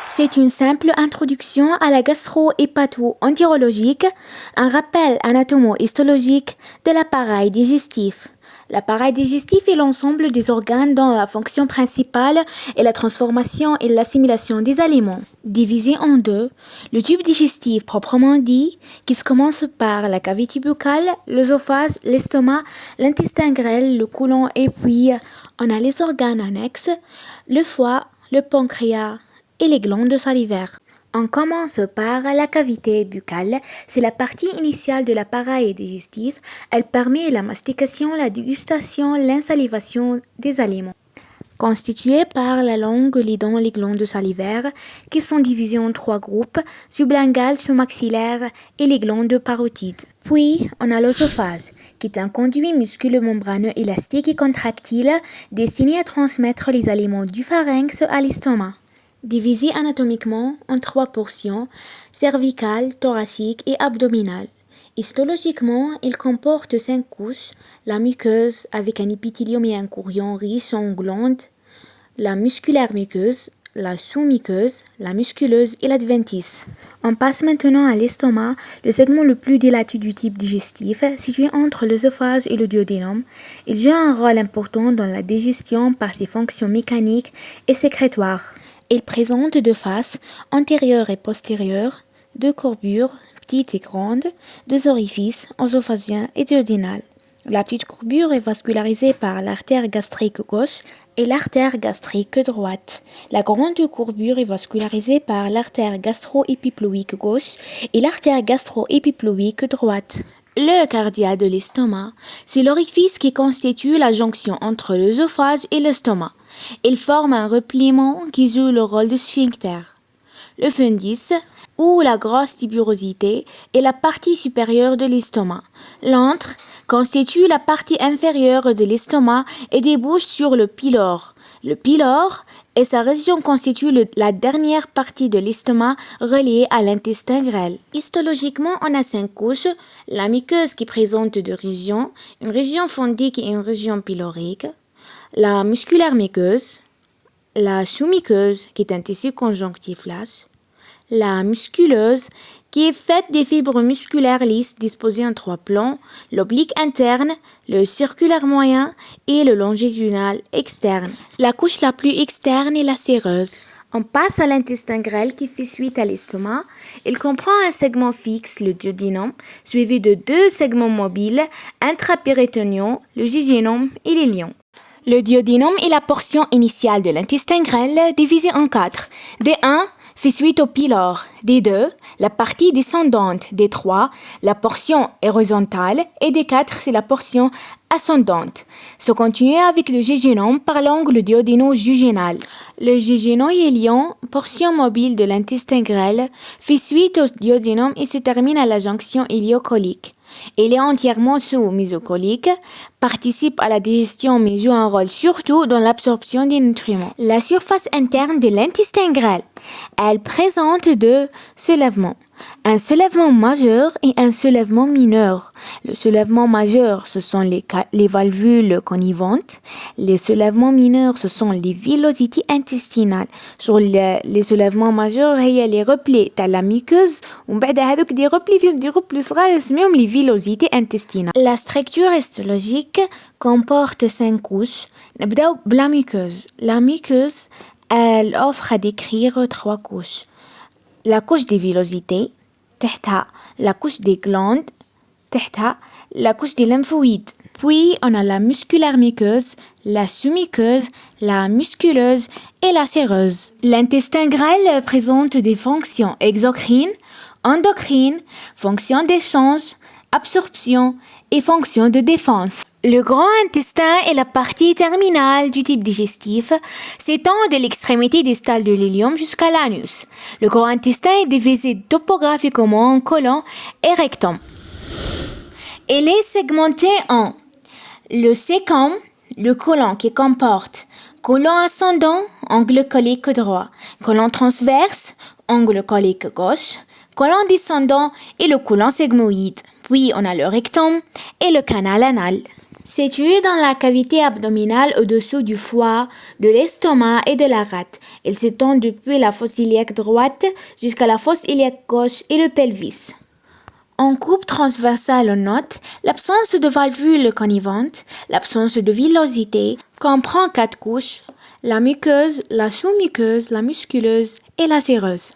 C'est une simple introduction à la gastro-hépato-entérologique, un rappel anatomo-histologique de l'appareil digestif. L'appareil digestif est l'ensemble des organes dont la fonction principale est la transformation et l'assimilation des aliments. Divisé en deux, le tube digestif proprement dit, qui se commence par la cavité buccale, l'œsophage, l'estomac, l'intestin grêle, le côlon et puis on a les organes annexes, le foie, le pancréas et les glandes salivaires. On commence par la cavité buccale, c'est la partie initiale de l'appareil digestif. Elle permet la mastication, la dégustation, l'insalivation des aliments. Constituée par la langue, les dents, les glandes salivaires, qui sont divisées en trois groupes, sublingual, sous-maxillaire et les glandes parotides. Puis, on a l'œsophage, qui est un conduit musculo-membraneux élastique et contractile destiné à transmettre les aliments du pharynx à l'estomac. Divisé anatomiquement en trois portions, cervicale, thoracique et abdominale. Histologiquement, il comporte 5 couches, la muqueuse avec un épithélium et un chorion riche en glandes, la musculaire muqueuse, la sous-muqueuse, la musculeuse et l'adventice. On passe maintenant à l'estomac, le segment le plus dilaté du type digestif, situé entre l'œsophage et le duodénum. Il joue un rôle important dans la digestion par ses fonctions mécaniques et sécrétoires. Il présente deux faces, antérieure et postérieure, deux courbures, petites et grandes, deux orifices, œsophagien et duodénal. La petite courbure est vascularisée par l'artère gastrique gauche et l'artère gastrique droite. La grande courbure est vascularisée par l'artère gastro-épiploïque gauche et l'artère gastro-épiploïque droite. Le cardia de l'estomac, c'est l'orifice qui constitue la jonction entre l'œsophage et l'estomac. Il forme un repliement qui joue le rôle de sphincter. Le fundus, ou la grosse tuberosité, est la partie supérieure de l'estomac. L'antre constitue la partie inférieure de l'estomac et débouche sur le pylore. Le pylore et sa région constituent la dernière partie de l'estomac reliée à l'intestin grêle. Histologiquement, on a 5 couches. La muqueuse qui présente 2 régions, une région fondique et une région pylorique. La musculaire muqueuse, la sous-muqueuse qui est un tissu conjonctif lâche, la musculeuse qui est faite des fibres musculaires lisses disposées en 3 plans, l'oblique interne, le circulaire moyen et le longitudinal externe. La couche la plus externe est la séreuse. On passe à l'intestin grêle qui fait suite à l'estomac. Il comprend un segment fixe, le duodénum, suivi de 2 segments mobiles, intrapéritonéaux, le jejunum et l'iléon. Le duodénum est la portion initiale de l'intestin grêle divisée en 4. D1 fait suite au pylore. D2, la partie descendante. D3, la portion horizontale. Et D4, c'est la portion ascendante. Se continue avec le jejunum par l'angle duodéno-jejunal. Le jejunum iléon, portion mobile de l'intestin grêle, fait suite au duodénum et se termine à la jonction iléocolique. Il est entièrement sous-mésocolique, participe à la digestion mais joue un rôle surtout dans l'absorption des nutriments. La surface interne de l'intestin grêle, elle présente 2 soulèvements. Un soulèvement majeur et un soulèvement mineur. Le soulèvement majeur, ce sont les valvules connivantes. Les soulèvements mineurs, ce sont les villosités intestinales. Sur les soulèvements majeurs, il y a les replis تاع la muqueuse ومن بعد هذوك des replis فيهم des replis صغار اسمهم les villosités intestinales. La structure histologique comporte 5 couches. نبداو بلا muqueuse. La muqueuse, elle offre à décrire 3 couches. La couche des villosités, تحتها la couche des glandes, تحتها la couche des lymphoïdes. Puis on a la musculaire muqueuse, la sous-muqueuse, la musculeuse et la séreuse. L'intestin grêle présente des fonctions exocrines, endocrines, fonctions d'échange, absorption et fonctions de défense. Le grand intestin est la partie terminale du type digestif, s'étend de l'extrémité distale de l'iléum jusqu'à l'anus. Le grand intestin est divisé topographiquement en côlon et rectum. Il est segmenté en le sécum, le côlon qui comporte côlon ascendant, angle colique droit, côlon transverse, angle colique gauche, côlon descendant et le côlon sigmoïde. Puis on a le rectum et le canal anal. Situé dans la cavité abdominale au-dessous du foie, de l'estomac et de la rate. Il s'étend depuis la fosse iliaque droite jusqu'à la fosse iliaque gauche et le pelvis. En coupe transversale, on note l'absence de valvule connivente, l'absence de villosité, comprend 4 couches, la muqueuse, la sous-muqueuse, la musculeuse et la séreuse.